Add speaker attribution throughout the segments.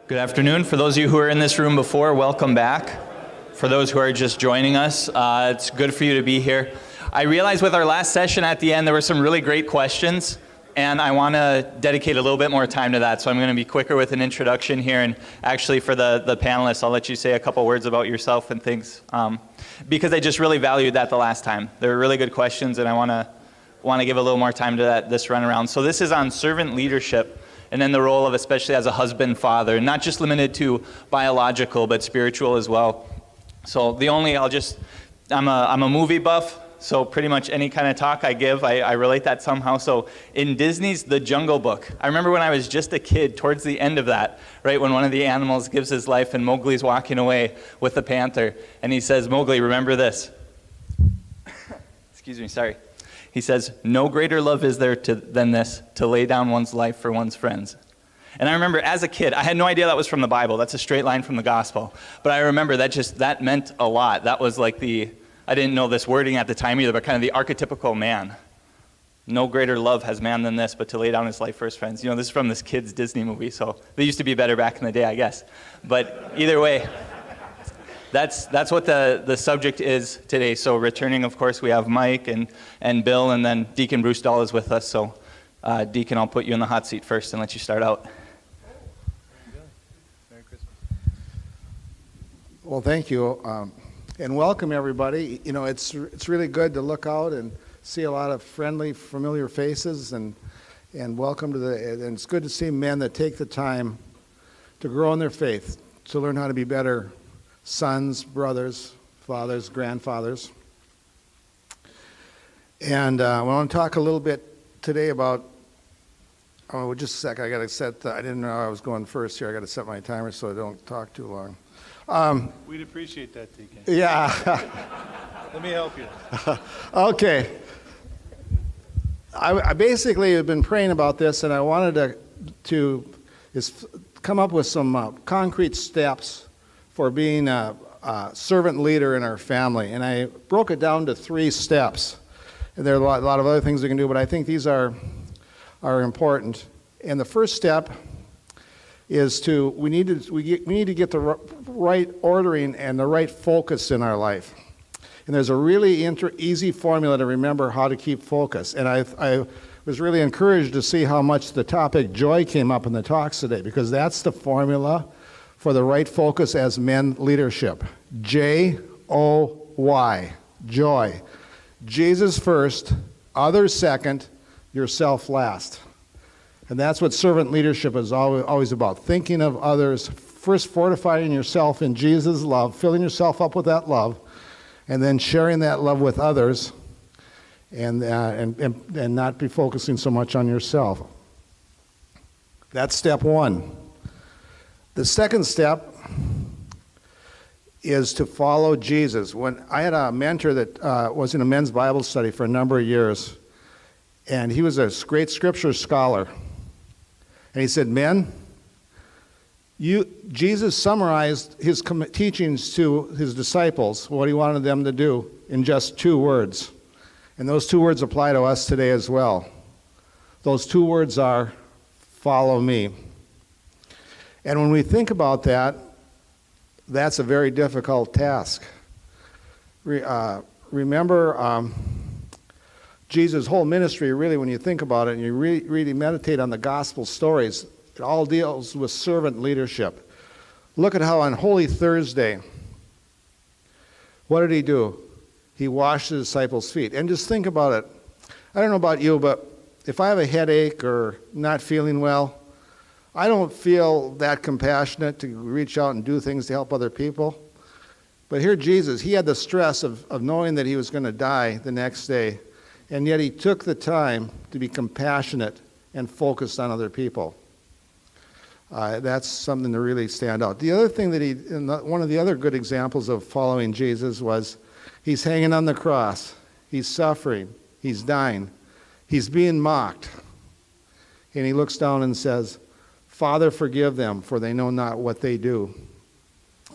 Speaker 1: Good afternoon. For those of you who are in this room before, welcome back. For those who are just joining us, it's good for you to be here. I realized with our last session at the end, there were some really great questions, and I want to dedicate a little bit more time to that. So I'm going to be quicker with an introduction here, and actually for the panelists, I'll let you say a couple words about yourself and things, because I just really valued that the last time. They were really good questions, and I want to give a little more time to that this run around. So this is on servant leadership, and then the role of, especially as a husband, father, not just limited to biological, but spiritual as well. So I'm a movie buff, so pretty much any kind of talk I give, I relate that somehow. So in Disney's The Jungle Book, I remember when I was just a kid, towards the end of that, right, when one of the animals gives his life and Mowgli's walking away with the panther, and he says, "Mowgli, remember this." Excuse me, sorry. He says, "No greater love is there than this, to lay down one's life for one's friends." And I remember as a kid, I had no idea that was from the Bible. That's a straight line from the gospel. But I remember that meant a lot. That was like I didn't know this wording at the time either, but kind of the archetypical man. No greater love has man than this, but to lay down his life for his friends. You know, this is from this kid's Disney movie, so they used to be better back in the day, I guess. But either way, that's what the subject is today. So returning, of course, we have Mike and Bill, and then Deacon Bruce Dahl is with us. So Deacon, I'll put you in the hot seat first and let you start out.
Speaker 2: Merry Christmas.
Speaker 3: Well, thank you, and welcome everybody. You know, it's really good to look out and see a lot of friendly, familiar faces, and welcome to and it's good to see men that take the time to grow in their faith, to learn how to be better sons, brothers, fathers, grandfathers. And I want to talk a little bit today about, just a sec, I got to set, I didn't know I was going first here. I got to set my timer so I don't talk too long.
Speaker 2: We'd appreciate that, Deacon.
Speaker 3: Yeah.
Speaker 2: Let me help you.
Speaker 3: Okay. I basically have been praying about this, and I wanted to come up with some concrete steps for being a servant leader in our family. And I broke it down to 3 steps. And there are a lot of other things we can do, but I think these are important. And the first step is we need to get the right ordering and the right focus in our life. And there's a really easy formula to remember how to keep focus. And I was really encouraged to see how much the topic joy came up in the talks today, because that's the formula for the right focus as men leadership. Joy, joy. Jesus first, others second, yourself last. And that's what servant leadership is always about. Thinking of others, first fortifying yourself in Jesus' love, filling yourself up with that love, and then sharing that love with others, and not be focusing so much on yourself. That's step 1. The second step is to follow Jesus. When I had a mentor that was in a men's Bible study for a number of years, and he was a great scripture scholar. And he said, "Men, Jesus summarized his teachings to his disciples, what he wanted them to do, in just 2 words. And those 2 words apply to us today as well. Those 2 words are, follow me." And when we think about that, that's a very difficult task. Remember Jesus' whole ministry, really, when you think about it, and you really meditate on the gospel stories, it all deals with servant leadership. Look at how on Holy Thursday, what did he do? He washed the disciples' feet. And just think about it. I don't know about you, but if I have a headache or not feeling well, I don't feel that compassionate to reach out and do things to help other people. But here Jesus, he had the stress of knowing that he was going to die the next day, and yet he took the time to be compassionate and focused on other people. That's something to really stand out. The other thing one of the other good examples of following Jesus was he's hanging on the cross, he's suffering, he's dying, he's being mocked, and he looks down and says, "Father, forgive them, for they know not what they do."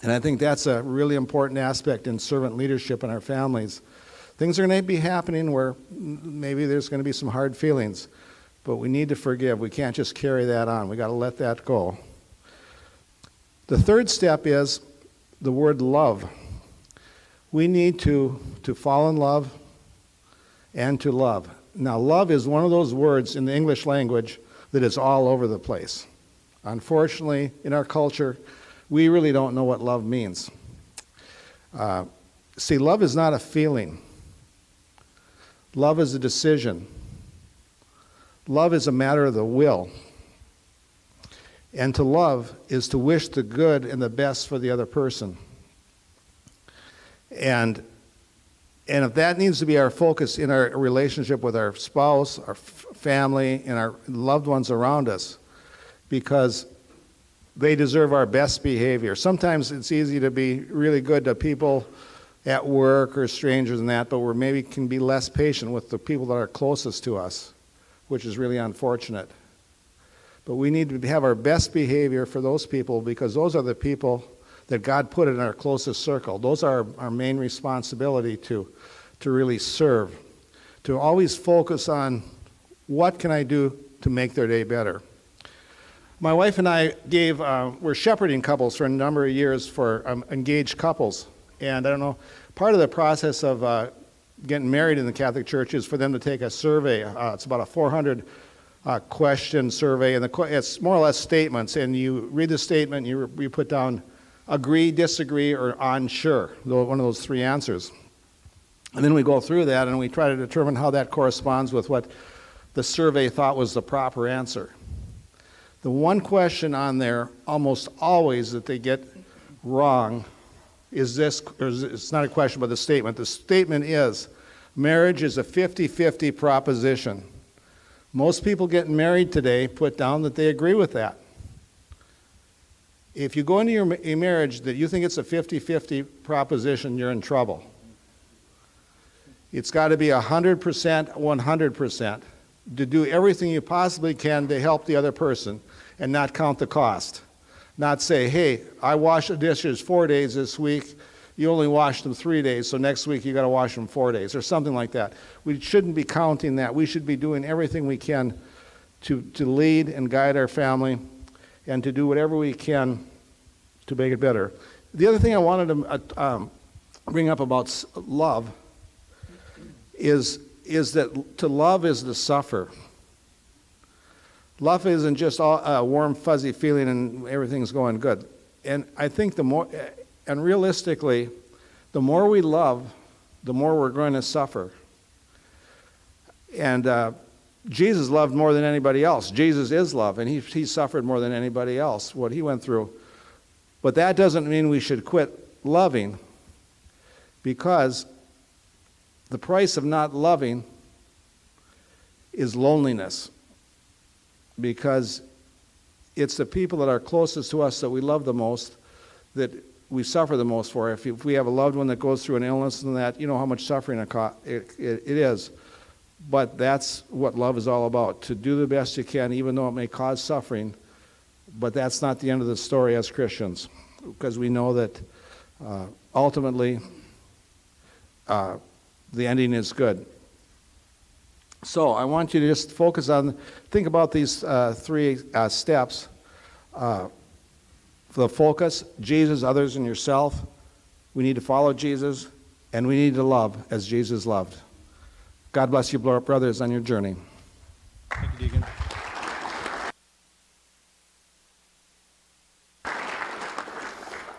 Speaker 3: And I think that's a really important aspect in servant leadership in our families. Things are going to be happening where maybe there's going to be some hard feelings. But we need to forgive. We can't just carry that on. We got to let that go. The third step is the word love. We need to fall in love and to love. Now, love is one of those words in the English language that is all over the place. Unfortunately, in our culture, we really don't know what love means. See, love is not a feeling. Love is a decision. Love is a matter of the will. And to love is to wish the good and the best for the other person. And if that needs to be our focus in our relationship with our spouse, our family, and our loved ones around us, because they deserve our best behavior. Sometimes it's easy to be really good to people at work or strangers and that, but we maybe can be less patient with the people that are closest to us, which is really unfortunate. But we need to have our best behavior for those people, because those are the people that God put in our closest circle. Those are our main responsibility to really serve, to always focus on what can I do to make their day better. My wife and I we're shepherding couples for a number of years for engaged couples. And I don't know, part of the process of getting married in the Catholic Church is for them to take a survey. It's about a 400 question survey, and it's more or less statements. And you read the statement, you put down agree, disagree, or unsure, one of those three answers. And then we go through that and we try to determine how that corresponds with what the survey thought was the proper answer. The one question on there almost always that they get wrong is this, or it's not a question but a statement. The statement is, marriage is a 50-50 proposition. Most people getting married today put down that they agree with that. If you go into your marriage that you think it's a 50-50 proposition, you're in trouble. It's got to be 100%, 100%, to do everything you possibly can to help the other person and not count the cost. Not say, hey, I washed the dishes 4 days this week, you only washed them 3 days, so next week you got to wash them 4 days, or something like that. We shouldn't be counting that. We should be doing everything we can to lead and guide our family and to do whatever we can to make it better. The other thing I wanted to bring up about love is that to love is to suffer. Love isn't just a warm, fuzzy feeling and everything's going good. And I think realistically, the more we love, the more we're going to suffer. And Jesus loved more than anybody else. Jesus is love, and he suffered more than anybody else, what he went through. But that doesn't mean we should quit loving, because the price of not loving is loneliness. Because it's the people that are closest to us that we love the most that we suffer the most for. If we have a loved one that goes through an illness and that, you know how much suffering it is. But that's what love is all about, to do the best you can, even though it may cause suffering. But that's not the end of the story as Christians, because we know that ultimately the ending is good. So I want you to just think about these three steps. The focus, Jesus, others, and yourself. We need to follow Jesus, and we need to love as Jesus loved. God bless you, brothers, on your journey.
Speaker 2: Thank you, Deacon.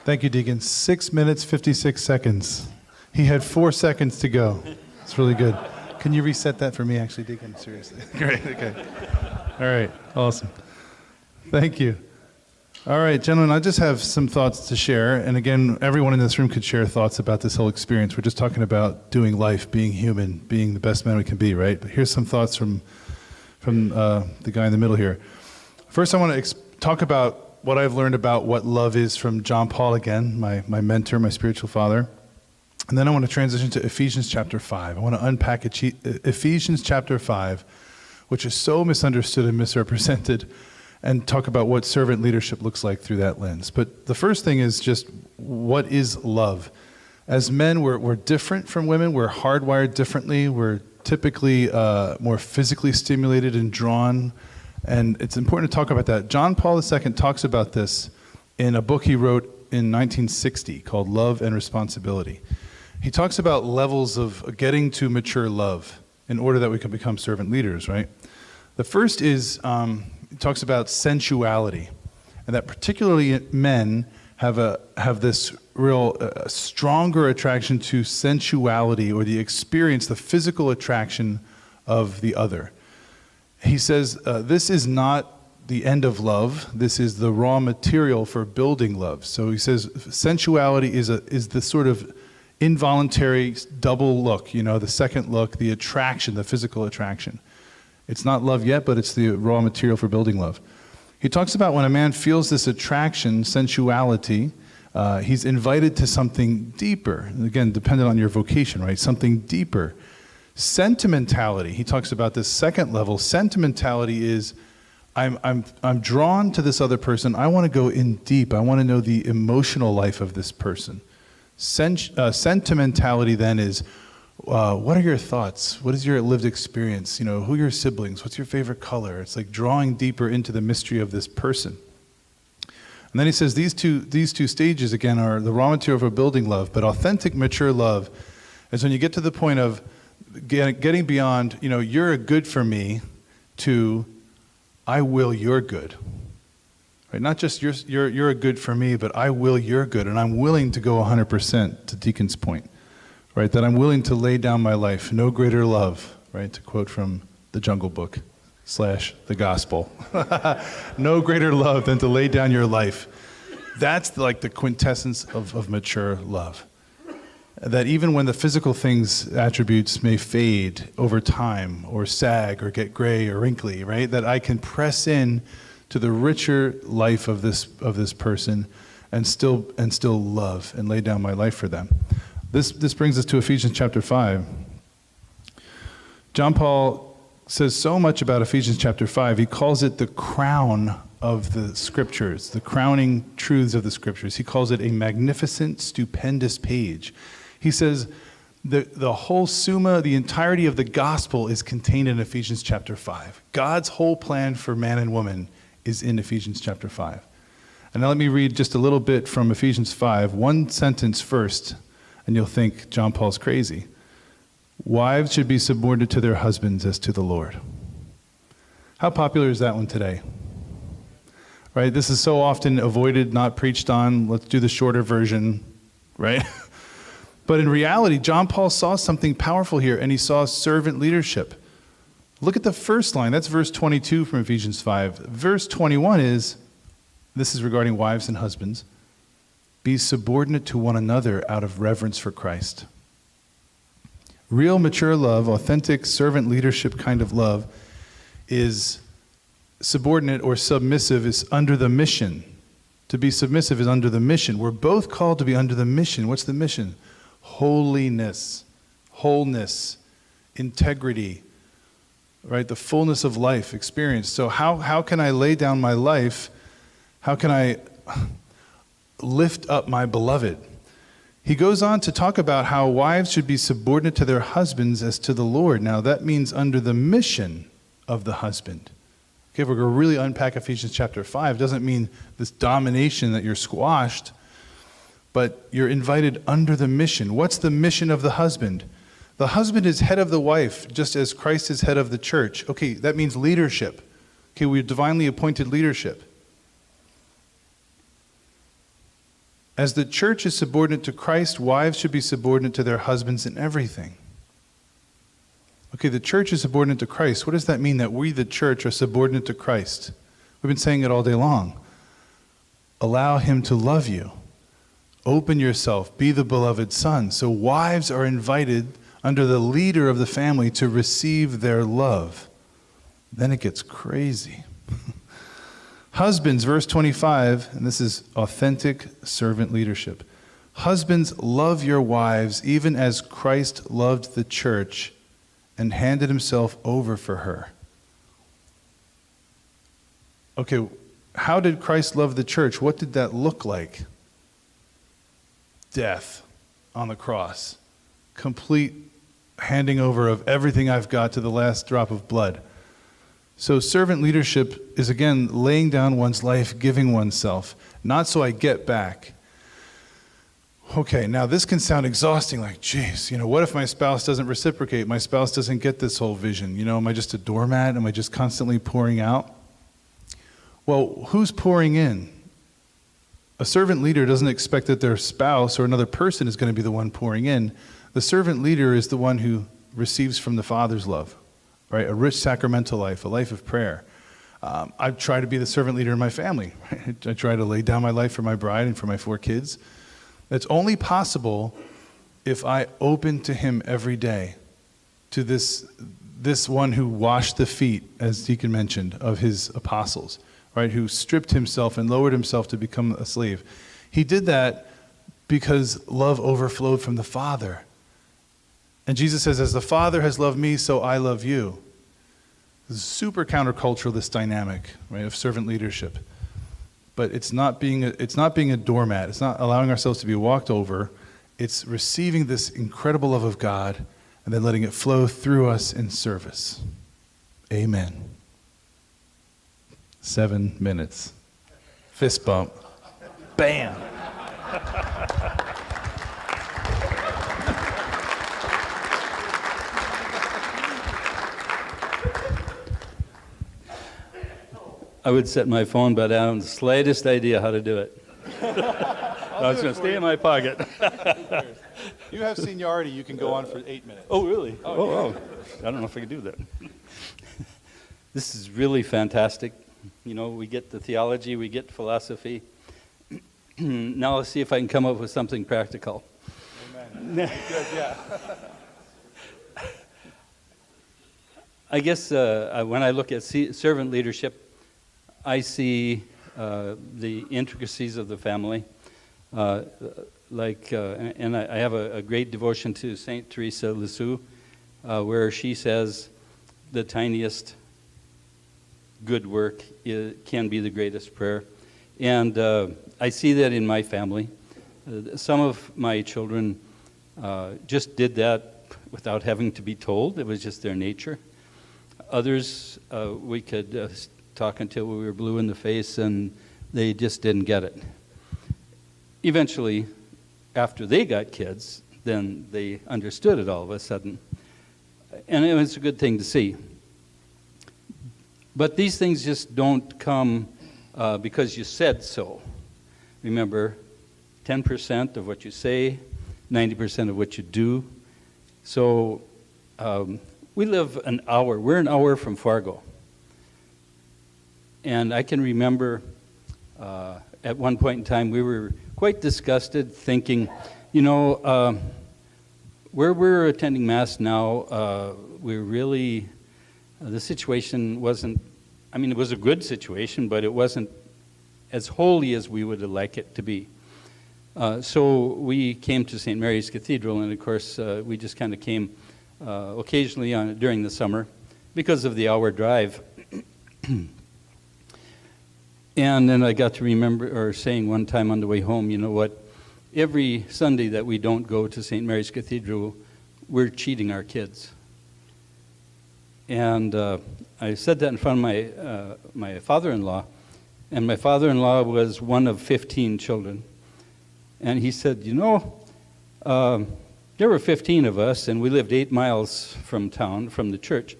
Speaker 4: Thank you, Deacon. 6 minutes, 56 seconds. He had 4 seconds to go. It's really good. Can you reset that for me, actually, Deacon? Seriously. Great, okay. All right, awesome. Thank you. All right, gentlemen, I just have some thoughts to share. And again, everyone in this room could share thoughts about this whole experience. We're just talking about doing life, being human, being the best man we can be, right? But here's some thoughts from the guy in the middle here. First, I want to talk about what I've learned about what love is from John Paul again, my mentor, my spiritual father. And then I want to transition to Ephesians chapter 5. I want to unpack Ephesians chapter 5, which is so misunderstood and misrepresented, and talk about what servant leadership looks like through that lens. But the first thing is just, what is love? As men, we're different from women. We're hardwired differently. We're typically more physically stimulated and drawn. And it's important to talk about that. John Paul II talks about this in a book he wrote in 1960 called Love and Responsibility. He talks about levels of getting to mature love in order that we can become servant leaders, right? The first is, he talks about sensuality, and that particularly men have this real stronger attraction to sensuality, or the experience, the physical attraction of the other. He says, this is not the end of love, this is the raw material for building love. So he says sensuality is the sort of involuntary double look, the second look, the attraction, the physical attraction. It's not love yet, but it's the raw material for building love. He talks about when a man feels this attraction, sensuality, he's invited to something deeper. And again, dependent on your vocation, right? Something deeper. Sentimentality, he talks about this second level. Sentimentality is, I'm drawn to this other person. I want to go in deep. I want to know the emotional life of this person. Sentimentality then is, what are your thoughts? What is your lived experience? Who are your siblings? What's your favorite color? It's like drawing deeper into the mystery of this person. And then he says these two stages, again, are the raw material for building love, but authentic, mature love is when you get to the point of getting beyond, you're a good for me, to I will your good. Right? Not just you're a good for me, but I will your good, and I'm willing to go 100%, to Deacon's point. Right, that I'm willing to lay down my life. No greater love, right, to quote from the Jungle Book / the Gospel. No greater love than to lay down your life. That's like the quintessence of mature love. That even when the physical things, attributes may fade over time, or sag, or get gray or wrinkly, right, that I can press in to the richer life of this person and still love and lay down my life for them. This brings us to Ephesians chapter 5. John Paul says so much about Ephesians chapter 5. He calls it the crown of the Scriptures, the crowning truths of the Scriptures. He calls it a magnificent, stupendous page. He says the whole summa, the entirety of the gospel is contained in Ephesians chapter 5. God's whole plan for man and woman is in Ephesians chapter 5. And now let me read just a little bit from Ephesians 5, one sentence first, and you'll think John Paul's crazy. Wives should be subordinate to their husbands as to the Lord. How popular is that one today? Right? This is so often avoided, not preached on. Let's do the shorter version, right? But in reality, John Paul saw something powerful here, and he saw servant leadership. Look at the first line. That's verse 22 from Ephesians 5. Verse 21 this is regarding wives and husbands. Be subordinate to one another out of reverence for Christ. Real mature love, authentic servant leadership kind of love, is subordinate or submissive, is under the mission. To be submissive is under the mission. We're both called to be under the mission. What's the mission? Holiness, wholeness, integrity, right? The fullness of life experience. So how can I lay down my life? How can I lift up my beloved? He goes on to talk about how wives should be subordinate to their husbands as to the Lord. Now that means under the mission of the husband. Okay, if we're going to really unpack Ephesians chapter 5, doesn't mean this domination that you're squashed, but you're invited under the mission. What's the mission of the husband? The husband is head of the wife, just as Christ is head of the church. Okay, that means leadership. Okay, we're divinely appointed leadership. As the church is subordinate to Christ, wives should be subordinate to their husbands in everything. Okay, the church is subordinate to Christ. What does that mean, that we, the church, are subordinate to Christ? We've been saying it all day long. Allow him to love you. Open yourself. Be the beloved son. So wives are invited under the leader of the family to receive their love. Then it gets crazy. Husbands, verse 25, and this is authentic servant leadership. Husbands, love your wives even as Christ loved the church and handed himself over for her. Okay, how did Christ love the church? What did that look like? Death on the cross. Complete handing over of everything I've got to the last drop of blood. So servant leadership is, again, laying down one's life, giving oneself, not so I get back. Okay, now this can sound exhausting, like, geez, what if my spouse doesn't reciprocate? My spouse doesn't get this whole vision. Am I just a doormat? Am I just constantly pouring out? Well, who's pouring in? A servant leader doesn't expect that their spouse or another person is going to be the one pouring in. The servant leader is the one who receives from the Father's love, right? A rich sacramental life, a life of prayer. I try to be the servant leader in my family. Right? I try to lay down my life for my bride and for my 4 kids. That's only possible if I open to him every day, to this one who washed the feet, as Deacon mentioned, of his apostles, right? Who stripped himself and lowered himself to become a slave. He did that because love overflowed from the Father. And Jesus says, as the Father has loved me, so I love you. This is super countercultural, this dynamic, right, of servant leadership. But it's not being a doormat. It's not allowing ourselves to be walked over. It's receiving this incredible love of God and then letting it flow through us in service. Amen. 7 minutes. Fist bump. Bam.
Speaker 2: I would set my phone, but I don't have the slightest idea how to do it. I was going to stay in my pocket.
Speaker 4: You have seniority. You can go on for 8 minutes.
Speaker 2: Oh, really? Oh. I don't know if I could do that. This is really fantastic. We get the theology, we get philosophy. Now let's see if I can come up with something practical.
Speaker 4: Amen. Good, yeah.
Speaker 2: I guess when I look at servant leadership, I see the intricacies of the family. And I have a great devotion to Saint Teresa of Lisieux, where she says the tiniest good work can be the greatest prayer. And I see that in my family. Some of my children just did that without having to be told. It was just their nature. Others, we could talk until we were blue in the face, and they just didn't get it. Eventually, after they got kids, then they understood it all of a sudden. And it was a good thing to see. But these things just don't come because you said so. Remember, 10% of what you say, 90% of what you do. So we live an hour. We're an hour from Fargo. And I can remember at one point in time we were quite disgusted, thinking, where we're attending Mass now, the situation wasn't, it was a good situation, but it wasn't as holy as we would like it to be. So we came to St. Mary's Cathedral, and of course we just kind of came occasionally during the summer because of the hour drive. And then I got to saying one time on the way home, you know what, every Sunday that we don't go to St. Mary's Cathedral, we're cheating our kids. And I said that in front of my father-in-law, and my father-in-law was one of 15 children. And he said, there were 15 of us, and we lived 8 miles from town, from the church.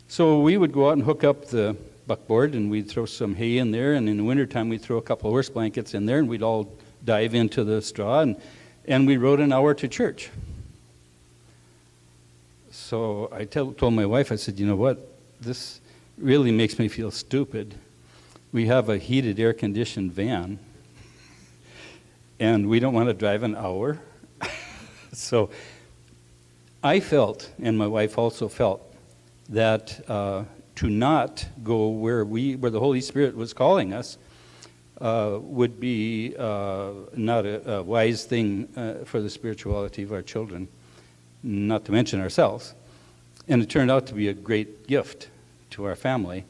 Speaker 2: So we would go out and hook up the buckboard, and we'd throw some hay in there, and in the wintertime we'd throw a couple of horse blankets in there, and we'd all dive into the straw, and we rode an hour to church. So I told my wife, I said, you know what, this really makes me feel stupid. We have a heated, air-conditioned van, and we don't want to drive an hour. So I felt, and my wife also felt, that to not go where the Holy Spirit was calling us would be not a wise thing for the spirituality of our children, not to mention ourselves. And it turned out to be a great gift to our family.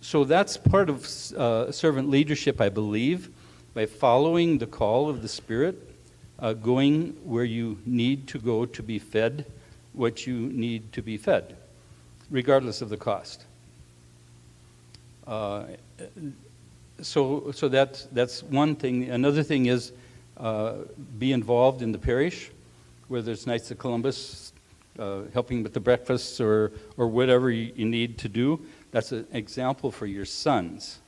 Speaker 2: So that's part of servant leadership, I believe, by following the call of the Spirit, going where you need to go to be fed what you need to be fed, regardless of the cost. So that's one thing. Another thing is be involved in the parish, whether it's Knights of Columbus, helping with the breakfasts or whatever you need to do. That's an example for your sons.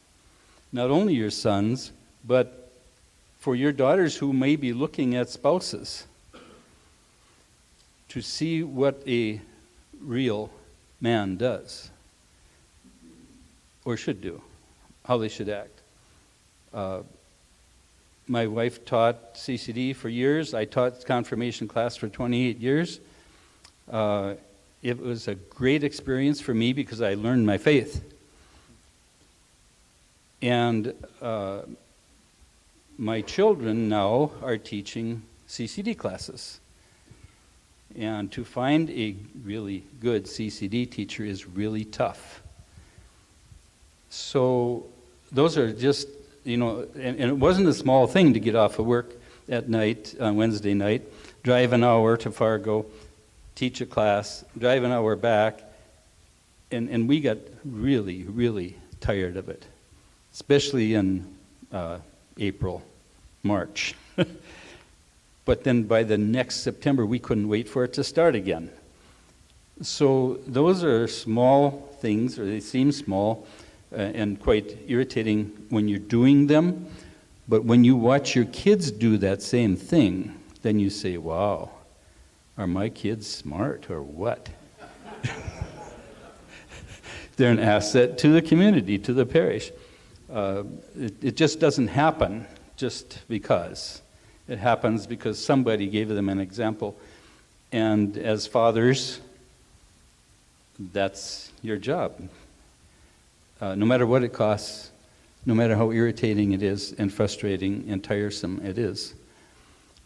Speaker 2: Not only your sons, but for your daughters who may be looking at spouses, to see what a real man does or should do, how they should act. My wife taught CCD for years. I taught confirmation class for 28 years. It was a great experience for me because I learned my faith. And my children now are teaching CCD classes. And to find a really good CCD teacher is really tough. So those are just, and it wasn't a small thing to get off of work at night, on Wednesday night, drive an hour to Fargo, teach a class, drive an hour back, and we got really, really tired of it, especially in April, March. But then by the next September, we couldn't wait for it to start again. So those are small things, or they seem small, and quite irritating when you're doing them. But when you watch your kids do that same thing, then you say, wow, are my kids smart or what? They're an asset to the community, to the parish. It just doesn't happen just because. It happens because somebody gave them an example. And as fathers, that's your job. No matter what it costs, no matter how irritating it is and frustrating and tiresome it is.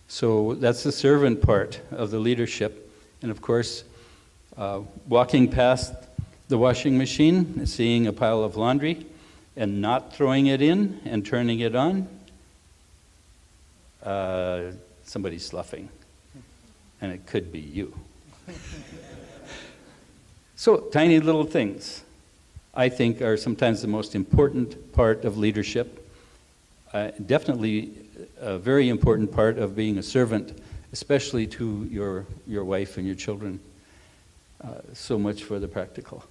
Speaker 2: So that's the servant part of the leadership. And of course, walking past the washing machine, seeing a pile of laundry, and not throwing it in and turning it on, somebody's sloughing. And it could be you. So, tiny little things, I think, are sometimes the most important part of leadership. Definitely a very important part of being a servant, especially to your wife and your children. So much for the practical.